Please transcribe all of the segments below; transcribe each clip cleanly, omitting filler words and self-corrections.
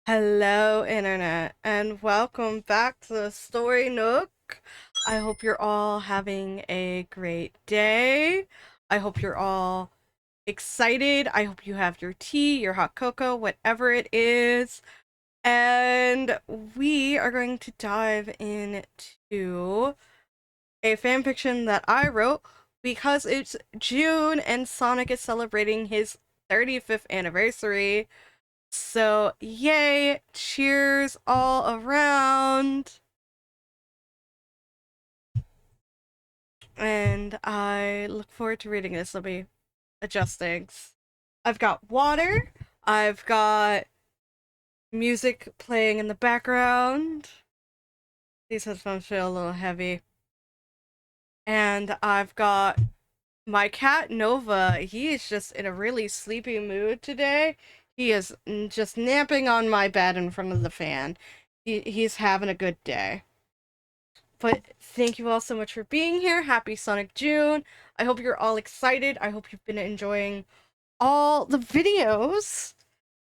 Hello, Internet, and welcome back to the Story Nook. I hope you're all having a great day. I hope you're all excited. I hope you have your tea, your hot cocoa, whatever it is. And we are going to dive into a fanfiction that I wrote because it's June and Sonic is celebrating his 35th anniversary. So, yay, cheers all around. And I look forward to reading this. Let me adjust things. I've got water. I've got music playing in the background. These headphones feel a little heavy. And I've got my cat Nova. He is just in a really sleepy mood today. He is just napping on my bed in front of the fan. He's having a good day. But thank you all so much for being here. Happy Sonic June. I hope you're all excited. I hope you've been enjoying all the videos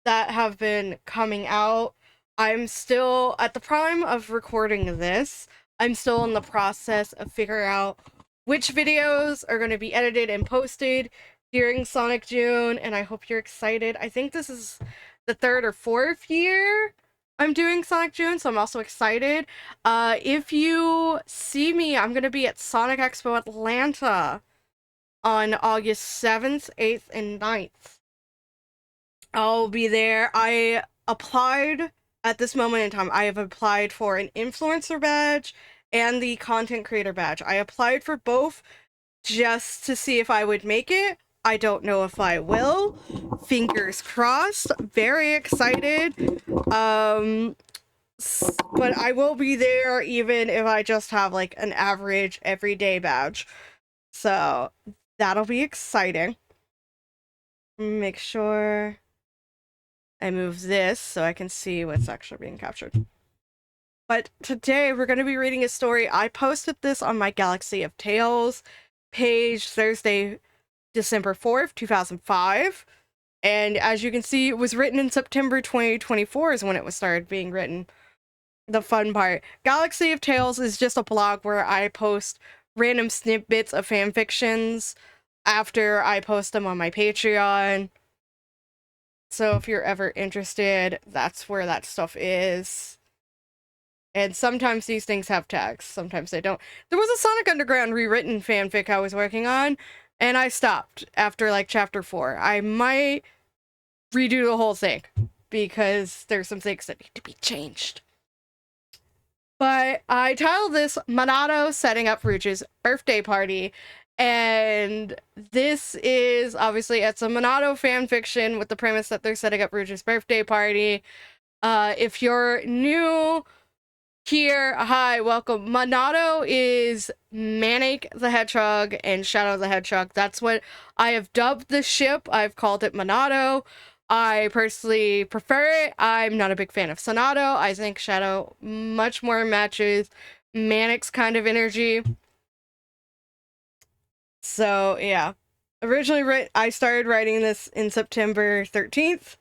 that have been coming out. I'm still at the prime of recording this. I'm still in the process of figuring out which videos are going to be edited and posted during Sonic June, and I hope you're excited. I think this is the third or fourth year I'm doing Sonic June, so I'm also excited. If you see me, I'm going to be at Sonic Expo Atlanta on August 7th, 8th, and 9th. I'll be there. I applied at this moment in time. I have applied for an influencer badge and the content creator badge. I applied for both just to see if I would make it. I don't know if I will. Fingers crossed. Very excited. But I will be there even if I just have like an average everyday badge. So that'll be exciting. Make sure I move this so I can see what's actually being captured. But today we're going to be reading a story. I posted this on my Galaxy of Tales page Thursday, December 4th, 2005. And as you can see, it was written in September 2024 is when it was started being written. The fun part. Galaxy of Tales is just a blog where I post random snippets of fanfictions after I post them on my Patreon. So if you're ever interested, that's where that stuff is. And sometimes these things have tags, sometimes they don't. There was a Sonic Underground rewritten fanfic I was working on, and I stopped after like chapter 4. I might redo the whole thing because there's some things that need to be changed. But I titled this Manadow Setting Up Rouges' Birthday Party. And this is obviously, it's a Manadow fan fiction with the premise that they're setting up Rouges' birthday party. If you're new here, hi, welcome. Manadow is Manic the Hedgehog and Shadow the Hedgehog. That's what I have dubbed the ship. I've called it Manadow. I personally prefer it. I'm not a big fan of Sonato. I think Shadow much more matches Manic's kind of energy. So, yeah. Originally, I started writing this in September 13th,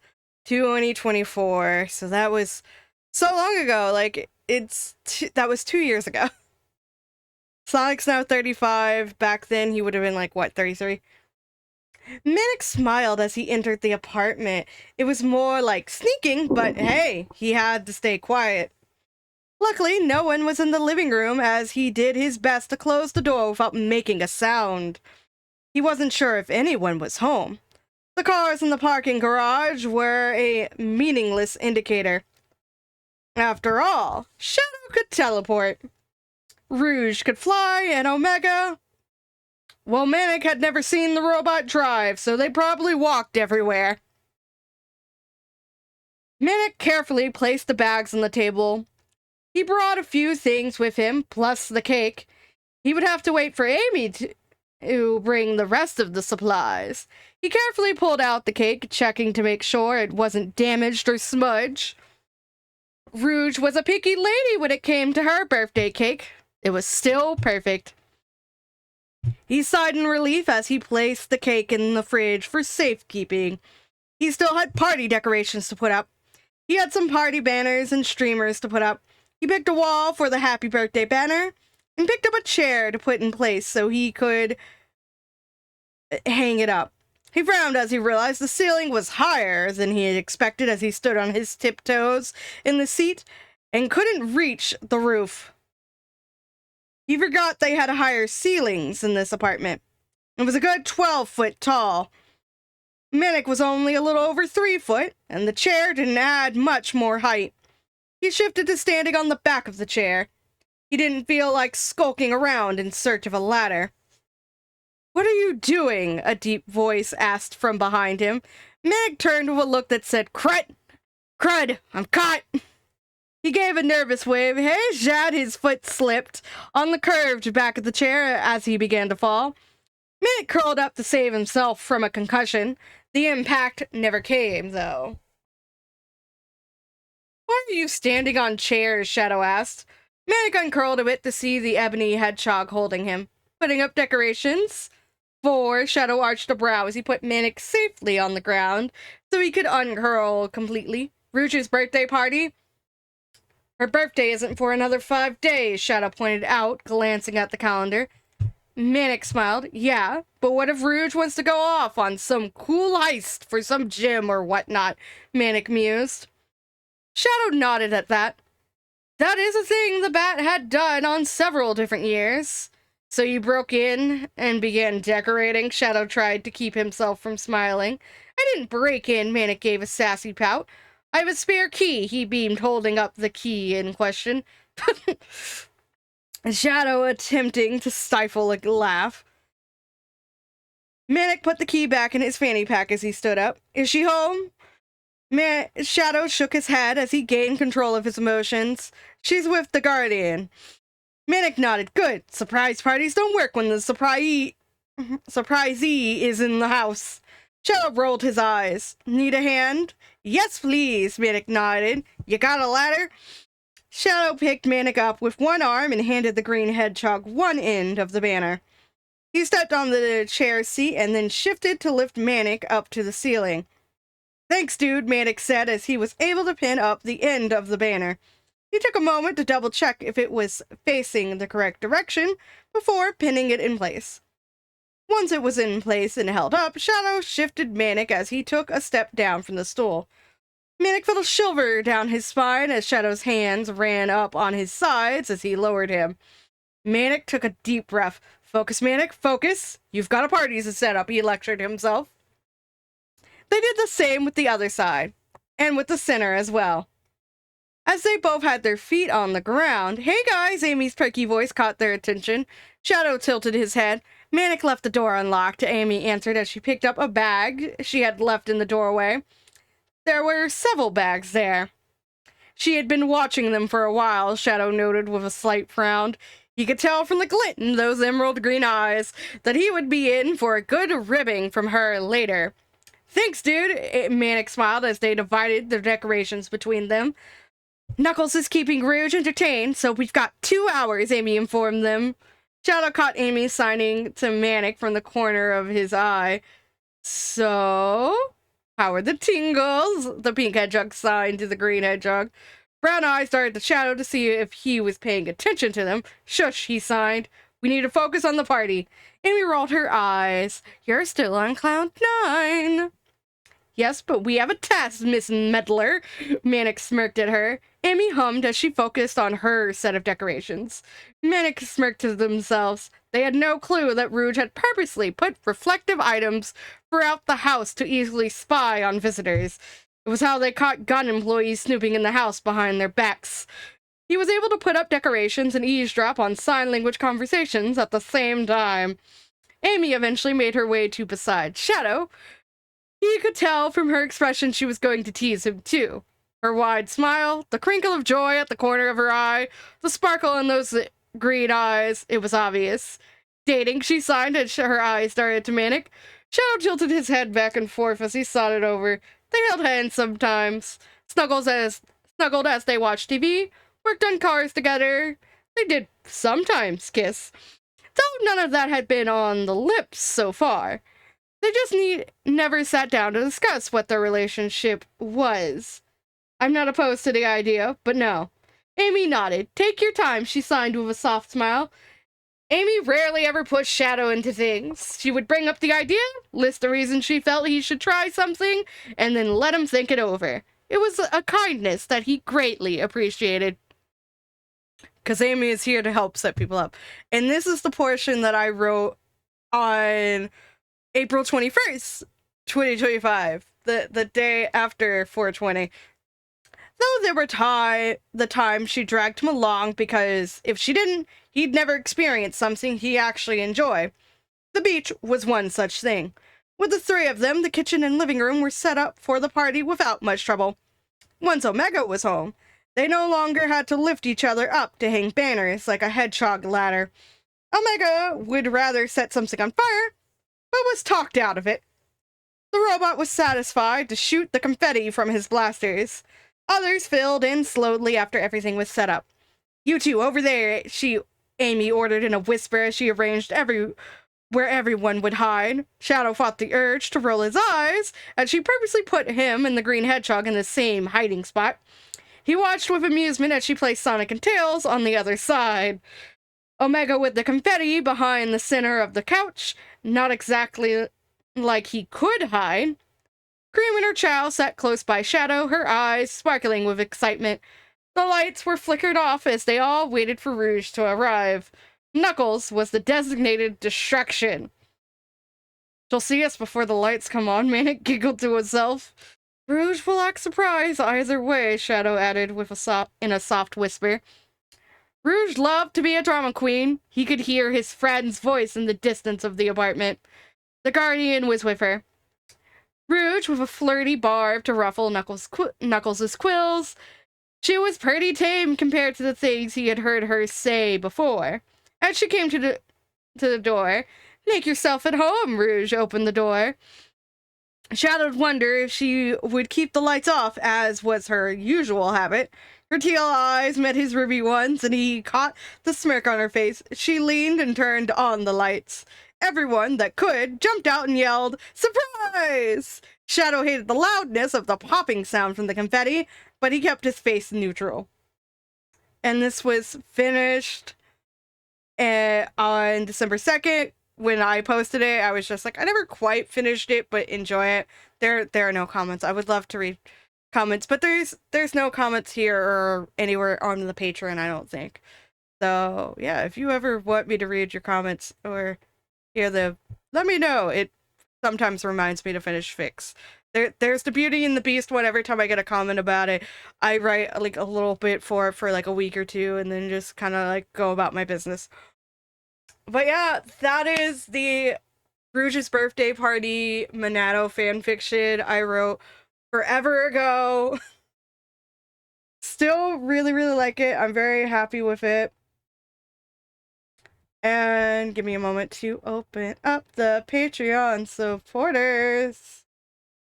2024. So that was so long ago. Like, that was 2 years ago. Sonic's now 35. Back then, he would have been like, what, 33? Manic smiled as he entered the apartment. It was more like sneaking, but hey, he had to stay quiet. Luckily, no one was in the living room as he did his best to close the door without making a sound. He wasn't sure if anyone was home. The cars in the parking garage were a meaningless indicator. After all, Shadow could teleport. Rouge could fly, and Omega, well, Manic had never seen the robot drive, so they probably walked everywhere. Manic carefully placed the bags on the table. He brought a few things with him, plus the cake. He would have to wait for Amy to bring the rest of the supplies. He carefully pulled out the cake, checking to make sure it wasn't damaged or smudged. Rouge was a picky lady when it came to her birthday cake. It was still perfect. He sighed in relief as he placed the cake in the fridge for safekeeping. He still had party decorations to put up. He had some party banners and streamers to put up. He picked a wall for the happy birthday banner and picked up a chair to put in place so he could hang it up. He frowned as he realized the ceiling was higher than he had expected as he stood on his tiptoes in the seat and couldn't reach the roof. He forgot they had higher ceilings in this apartment. It was a good 12 foot tall. Manic was only a little over 3 foot, and the chair didn't add much more height. He shifted to standing on the back of the chair. He didn't feel like skulking around in search of a ladder. "What are you doing?" a deep voice asked from behind him. Manic turned with a look that said, Crud, I'm caught." He gave a nervous wave. Hey, Jad, his foot slipped on the curved back of the chair as he began to fall. Manic curled up to save himself from a concussion. The impact never came, though. "Why are you standing on chairs?" Shadow asked. Manic uncurled a bit to see the ebony hedgehog holding him. "Putting up decorations?" "For," Shadow arched a brow as he put Manic safely on the ground so he could uncurl completely. "Rouges' birthday party?" "Her birthday isn't for another 5 days, Shadow pointed out, glancing at the calendar. Manic smiled. "Yeah, but what if Rouge wants to go off on some cool heist for some gym or whatnot?" Manic mused. Shadow nodded at that. That is a thing the Bat had done on several different years. "So you broke in and began decorating?" Shadow tried to keep himself from smiling. "I didn't break in," Manic gave a sassy pout. "I have a spare key," he beamed, holding up the key in question. Shadow attempting to stifle a laugh. Manic put the key back in his fanny pack as he stood up. "Is she home?" Shadow shook his head as he gained control of his emotions. "She's with the Guardian." Manic nodded. "Good. Surprise parties don't work when the surprisee is in the house." Shadow rolled his eyes. "Need a hand?" "Yes, please," Manic nodded. "You got a ladder?" Shadow picked Manic up with one arm and handed the green hedgehog one end of the banner. He stepped on the chair seat and then shifted to lift Manic up to the ceiling. "Thanks, dude," Manic said as he was able to pin up the end of the banner. He took a moment to double check if it was facing the correct direction before pinning it in place. Once it was in place and held up, Shadow shifted Manic as he took a step down from the stool. Manic felt a shiver down his spine as Shadow's hands ran up on his sides as he lowered him. Manic took a deep breath. "Focus, Manic, focus. You've got a party to set up," he lectured himself. They did the same with the other side, and with the center as well. As they both had their feet on the ground, "Hey guys," Amy's perky voice caught their attention. Shadow tilted his head. Manic left the door unlocked, Amy answered as she picked up a bag she had left in the doorway. There were several bags there. She had been watching them for a while, Shadow noted with a slight frown. He could tell from the glint in those emerald green eyes that he would be in for a good ribbing from her later. "Thanks, dude," Manic smiled as they divided their decorations between them. "Knuckles is keeping Rouge entertained, so we've got 2 hours," Amy informed them. Shadow caught Amy signing to Manic from the corner of his eye. "So, how are the tingles?" The pink hedgehog signed to the green hedgehog. Brown eyes started to Shadow to see if he was paying attention to them. "Shush," he signed. "We need to focus on the party." Amy rolled her eyes. "You're still on cloud 9. "Yes, but we have a test, Miss Meddler." Manic smirked at her. Amy hummed as she focused on her set of decorations. Manic smirked to themselves. They had no clue that Rouge had purposely put reflective items throughout the house to easily spy on visitors. It was how they caught gun employees snooping in the house behind their backs. He was able to put up decorations and eavesdrop on sign language conversations at the same time. Amy eventually made her way to beside Shadow. He could tell from her expression she was going to tease him too. Her wide smile, the crinkle of joy at the corner of her eye, the sparkle in those green eyes, it was obvious. "Dating," she signed as her eyes started to Manic. Shadow tilted his head back and forth as he thought it over. They held hands sometimes, snuggled as they watched TV, worked on cars together. They did sometimes kiss, though none of that had been on the lips so far. They just never sat down to discuss what their relationship was. I'm not opposed to the idea, but no. Amy nodded. Take your time, she signed with a soft smile. Amy rarely ever pushed Shadow into things. She would bring up the idea, list the reasons she felt he should try something, and then let him think it over. It was a kindness that he greatly appreciated. Because Amy is here to help set people up. And this is the portion that I wrote on April 21st, 2025. The day after 420. Though there were the times she dragged him along because if she didn't, he'd never experience something he actually enjoyed. The beach was one such thing. With the three of them, the kitchen and living room were set up for the party without much trouble. Once Omega was home, they no longer had to lift each other up to hang banners like a hedgehog ladder. Omega would rather set something on fire, but was talked out of it. The robot was satisfied to shoot the confetti from his blasters. Others filled in slowly after everything was set up. You two over there, Amy ordered in a whisper as she arranged where everyone would hide. Shadow fought the urge to roll his eyes, and she purposely put him and the green hedgehog in the same hiding spot. He watched with amusement as she placed Sonic and Tails on the other side. Omega with the confetti behind the center of the couch, not exactly like he could hide. Cream and her chow sat close by Shadow, her eyes sparkling with excitement. The lights were flickered off as they all waited for Rouge to arrive. Knuckles was the designated distraction. She'll see us before the lights come on, Manic giggled to himself. Rouge will act surprised either way, Shadow added with in a soft whisper. Rouge loved to be a drama queen. He could hear his friend's voice in the distance of the apartment. The Guardian was with her. Rouge with a flirty barb to ruffle Knuckles' quills. She was pretty tame compared to the things he had heard her say before. As she came to the door, make yourself at home, Rouge opened the door. Shadow wondered if she would keep the lights off, as was her usual habit. Her teal eyes met his ruby ones, and he caught the smirk on her face. She leaned and turned on the lights. Everyone that could jumped out and yelled, "Surprise!" Shadow hated the loudness of the popping sound from the confetti, but he kept his face neutral. And this was finished on December 2nd. When I posted it, I was just like, I never quite finished it, but enjoy it. There are no comments. I would love to read comments, but there's no comments here or anywhere on the Patreon, I don't think. So, yeah, if you ever want me to read your comments or hear them, let me know. It sometimes reminds me to finish fics. There's the Beauty and the Beast one. Every time I get a comment about it, I write like a little bit for like a week or two and then just kind of like go about my business. But yeah, that is the Rouge's birthday party Manadow fanfiction I wrote forever ago. Still really, really like it. I'm very happy with it. And give me a moment to open up the Patreon supporters,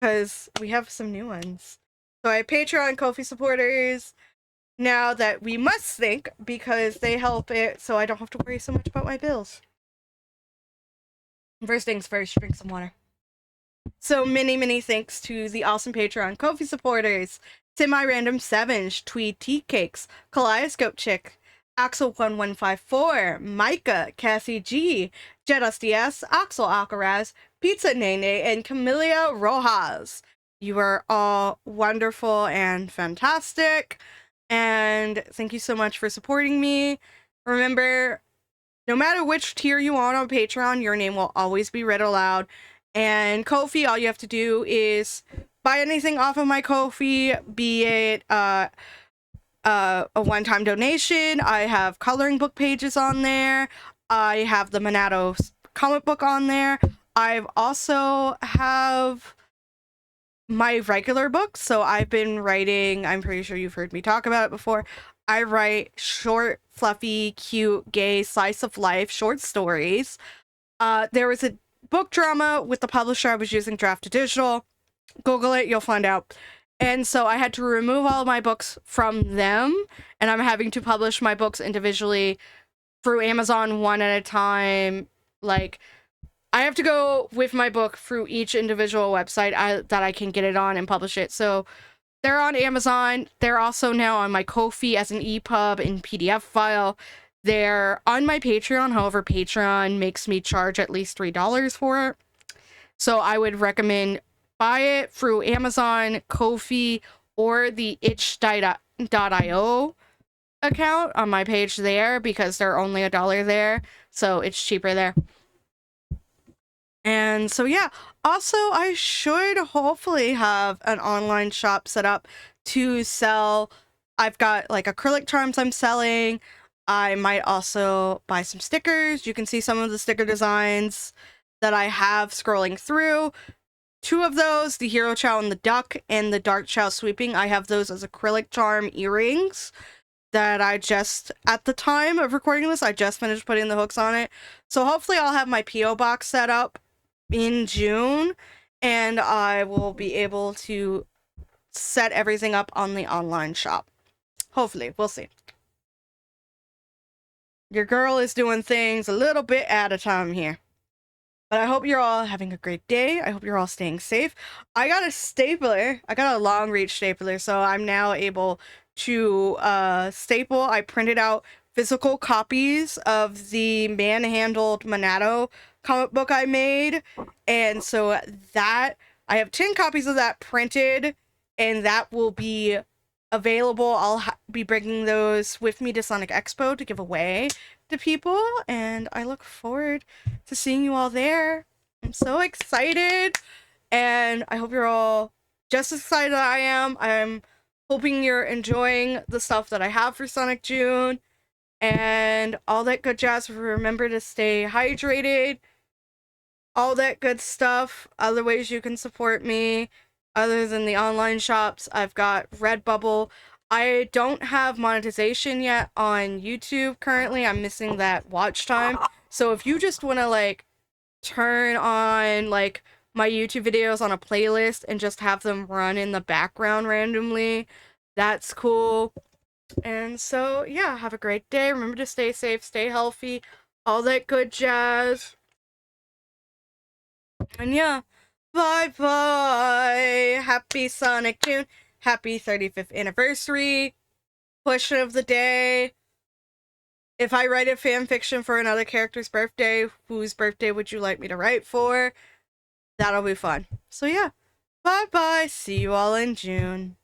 because we have some new ones. So I have Patreon Ko-fi supporters now that we must thank, because they help it so I don't have to worry so much about my bills. First things first, drink some water. So many thanks to the awesome Patreon Ko-fi supporters: SemiRandomSevens, TwdTeacakes, Kaleidoscope Chick, Axel 1154, Micah, Cassy G, Jdsj, Axel Alcaraz, Pizaneneene, and Camelia Rouges. You are all wonderful and fantastic, and thank you so much for supporting me. Remember, no matter which tier you are on Patreon, your name will always be read aloud. And Ko-fi, all you have to do is buy anything off of my Ko-fi, be it a one-time donation. I have coloring book pages on there. I have the Manadow comic book on there. I've also have my regular books. So I've been writing, I'm pretty sure you've heard me talk about it before. I write short, fluffy, cute, gay, slice of life short stories. There was a book drama with the publisher I was using, Draft2Digital. Google it, you'll find out. And so I had to remove all of my books from them, and I'm having to publish my books individually through Amazon one at a time. Like, I have to go with my book through each individual website that I can get it on and publish it. So they're on Amazon. They're also now on my Ko-fi as an EPUB in PDF file. They're on my Patreon. However, Patreon makes me charge at least $3 for it. So I would recommend buy it through Amazon, Ko-fi, or the itch.io account on my page there, because they're only $1 there. So it's cheaper there. And so, yeah, also I should hopefully have an online shop set up to sell. I've got like acrylic charms I'm selling. I might also buy some stickers. You can see some of the sticker designs that I have scrolling through. 2 of those, the Hero Chow and the Duck, and the Dark Chow Sweeping, I have those as acrylic charm earrings that I just, at the time of recording this, I just finished putting the hooks on it. So hopefully I'll have my P.O. box set up in June, and I will be able to set everything up on the online shop. Hopefully, we'll see. Your girl is doing things a little bit at a time here. But I hope you're all having a great day. I hope you're all staying safe. I got a stapler. I got a long reach stapler, so I'm now able to staple. I printed out physical copies of the manhandled Manadow comic book I made, and so that I have 10 copies of that printed, and that will be available. I'll be bringing those with me to Sonic Expo to give away to people, and I look forward to seeing you all there. I'm so excited, and I hope you're all just as excited as I am. I'm hoping you're enjoying the stuff that I have for Sonic June and all that good jazz. Remember to stay hydrated, all that good stuff. Other ways you can support me other than the online shops, I've got Redbubble. I don't have monetization yet on YouTube currently. I'm missing that watch time. So if you just want to like turn on like my YouTube videos on a playlist and just have them run in the background randomly, that's cool. And so, yeah, have a great day. Remember to stay safe, stay healthy, all that good jazz. And yeah, bye-bye. Happy Sonic June. Happy 35th anniversary. Question of the day. If I write a fan fiction for another character's birthday, whose birthday would you like me to write for? That'll be fun. So yeah, bye-bye. See you all in June.